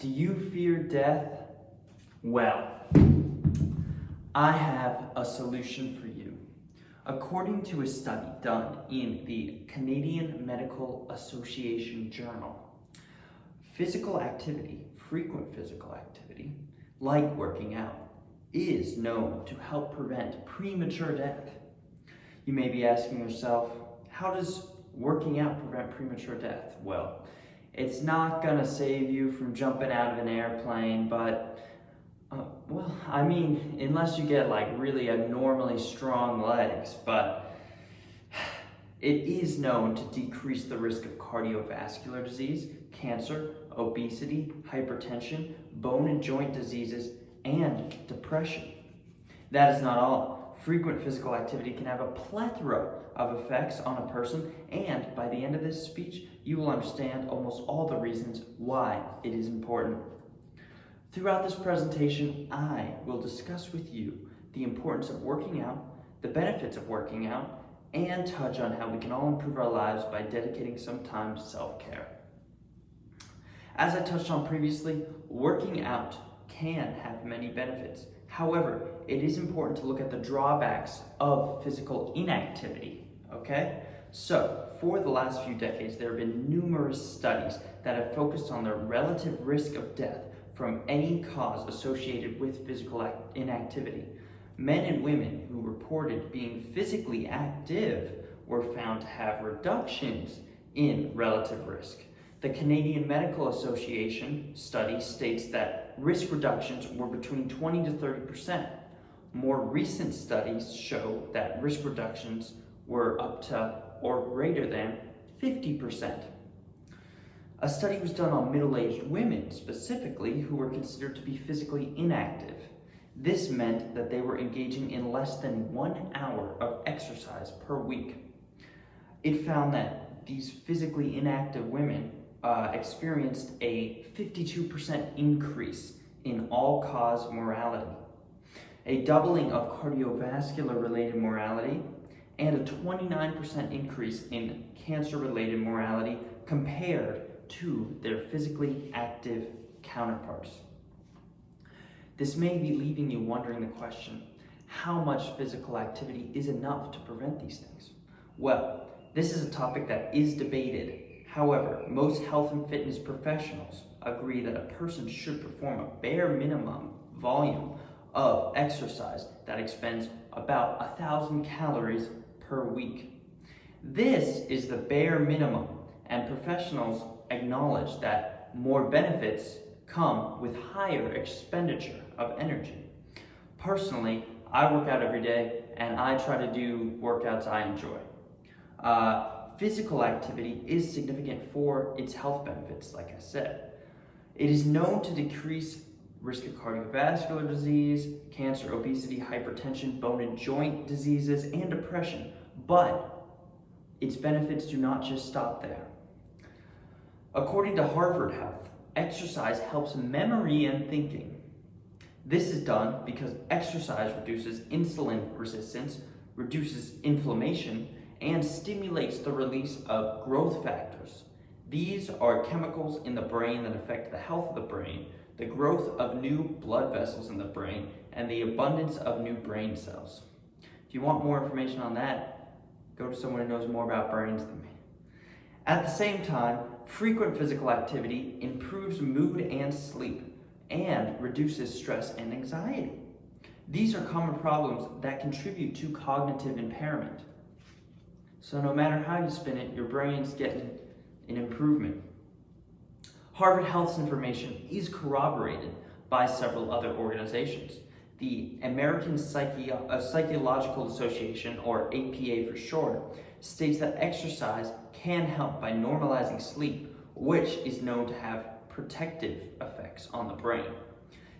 Do you fear death? Well, I have a solution for you. According to a study done in the Canadian Medical Association Journal, physical activity, frequent physical activity, like working out, is known to help prevent premature death. You may be asking yourself, how does working out prevent premature death? Well, it's not gonna save you from jumping out of an airplane, but unless you get like really abnormally strong legs, but it is known to decrease the risk of cardiovascular disease, cancer, obesity, hypertension, bone and joint diseases, and depression. That is not all. Frequent physical activity can have a plethora of effects on a person, and by the end of this speech, you will understand almost all the reasons why it is important. Throughout this presentation, I will discuss with you the importance of working out, the benefits of working out, and touch on how we can all improve our lives by dedicating some time to self-care. As I touched on previously, working out can have many benefits. However, it is important to look at the drawbacks of physical inactivity, okay? So, for the last few decades, there have been numerous studies that have focused on the relative risk of death from any cause associated with physical inactivity. Men and women who reported being physically active were found to have reductions in relative risk. The Canadian Medical Association study states that risk reductions were between 20 to 30%. More recent studies show that risk reductions were up to or greater than 50%. A study was done on middle-aged women specifically who were considered to be physically inactive. This meant that they were engaging in less than 1 hour of exercise per week. It found that these physically inactive women experienced a 52% increase in all-cause mortality, a doubling of cardiovascular-related mortality, and a 29% increase in cancer-related mortality compared to their physically active counterparts. This may be leaving you wondering the question, how much physical activity is enough to prevent these things? Well, this is a topic that is debated. However, most health and fitness professionals agree that a person should perform a bare minimum volume of exercise that expends about 1,000 calories per week. This is the bare minimum, and professionals acknowledge that more benefits come with higher expenditure of energy. Personally, I work out every day and I try to do workouts I enjoy. Physical activity is significant for its health benefits, like I said. It is known to decrease risk of cardiovascular disease, cancer, obesity, hypertension, bone and joint diseases, and depression, but its benefits do not just stop there. According to Harvard Health, exercise helps memory and thinking. This is done because exercise reduces insulin resistance, reduces inflammation, and stimulates the release of growth factors. These are chemicals in the brain that affect the health of the brain, the growth of new blood vessels in the brain, and the abundance of new brain cells. If you want more information on that, go to someone who knows more about brains than me. At the same time, frequent physical activity improves mood and sleep and reduces stress and anxiety. These are common problems that contribute to cognitive impairment. So no matter how you spin it, your brain's getting an improvement. Harvard Health's information is corroborated by several other organizations. The American Psychological Association, or APA for short, states that exercise can help by normalizing sleep, which is known to have protective effects on the brain.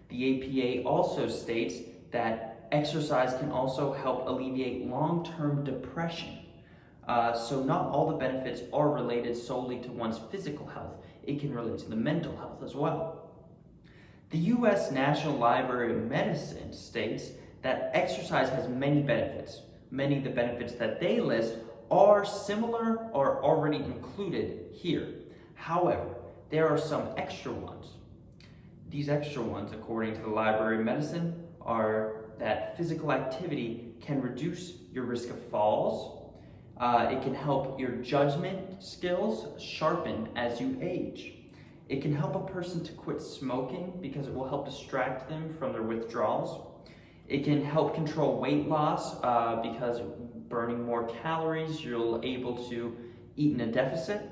The APA also states that exercise can also help alleviate long-term depression. So not all the benefits are related solely to one's physical health. It can relate to the mental health as well. The U.S. National Library of Medicine states that exercise has many benefits. Many of the benefits that they list are similar or already included here. However, there are some extra ones. These extra ones, according to the Library of Medicine, are that physical activity can reduce your risk of falls. It can help your judgment skills sharpen as you age. It can help a person to quit smoking because it will help distract them from their withdrawals. It can help control weight loss because burning more calories, you're able to eat in a deficit.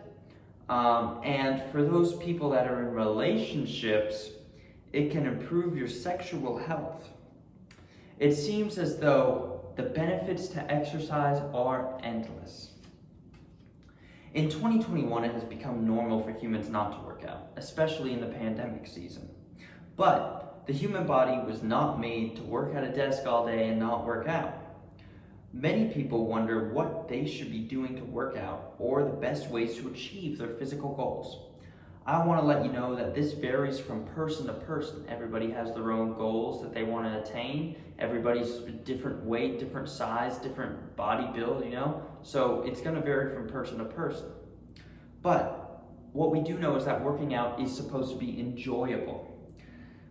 And for those people that are in relationships, it can improve your sexual health. It seems as though the benefits to exercise are endless. In 2021, it has become normal for humans not to work out, especially in the pandemic season. But the human body was not made to work at a desk all day and not work out. Many people wonder what they should be doing to work out or the best ways to achieve their physical goals. I want to let you know that this varies from person to person. Everybody has their own goals that they want to attain. Everybody's different weight, different size, different body build, So it's going to vary from person to person. But what we do know is that working out is supposed to be enjoyable.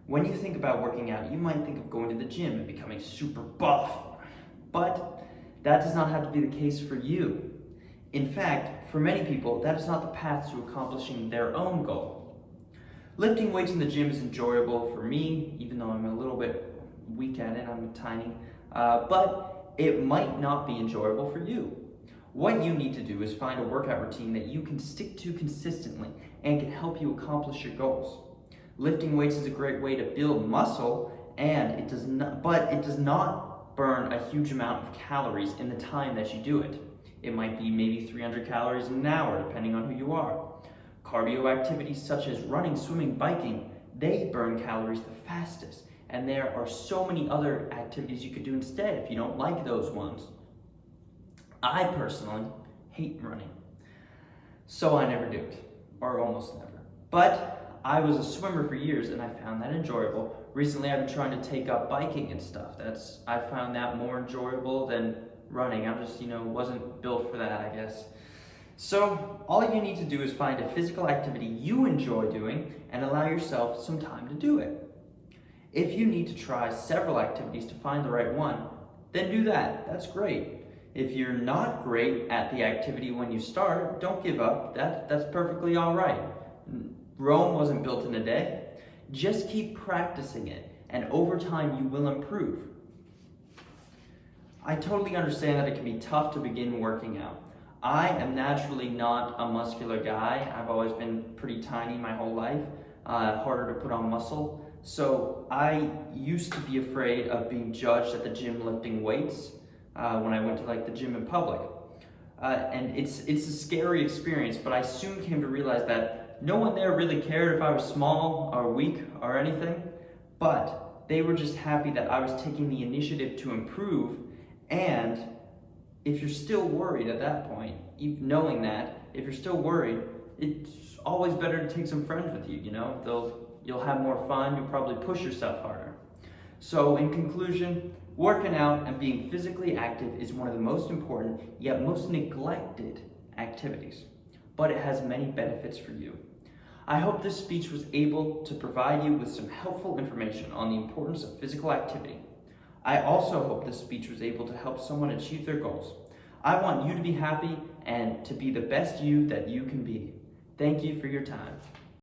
When you think about working out, you might think of going to the gym and becoming super buff. But that does not have to be the case for you. In fact, for many people, that is not the path to accomplishing their own goal. Lifting weights in the gym is enjoyable for me, even though I'm a little bit weak at it, I'm tiny, but it might not be enjoyable for you. What you need to do is find a workout routine that you can stick to consistently and can help you accomplish your goals. Lifting weights is a great way to build muscle, and it does not burn a huge amount of calories in the time that you do it. It might be maybe 300 calories in an hour, depending on who you are. Cardio activities such as running, swimming, biking, they burn calories the fastest. And there are so many other activities you could do instead if you don't like those ones. I personally hate running, so I never do it, or almost never. But I was a swimmer for years and I found that enjoyable. Recently I've been trying to take up biking and stuff. I found that more enjoyable than running. I just, wasn't built for that, I guess. So all you need to do is find a physical activity you enjoy doing and allow yourself some time to do it. If you need to try several activities to find the right one, then do that. That's great. If you're not great at the activity when you start, don't give up. That's perfectly all right. Rome wasn't built in a day. Just keep practicing it, and over time you will improve. I totally understand that it can be tough to begin working out. I am naturally not a muscular guy. I've always been pretty tiny my whole life, harder to put on muscle. So I used to be afraid of being judged at the gym lifting weights when I went to the gym in public. And it's a scary experience, but I soon came to realize that no one there really cared if I was small or weak or anything, but they were just happy that I was taking the initiative to improve. And if you're still worried at that point, knowing that, if you're still worried, it's always better to take some friends with you, You'll have more fun, you'll probably push yourself harder. So in conclusion, working out and being physically active is one of the most important, yet most neglected activities, but it has many benefits for you. I hope this speech was able to provide you with some helpful information on the importance of physical activity. I also hope this speech was able to help someone achieve their goals. I want you to be happy and to be the best you that you can be. Thank you for your time.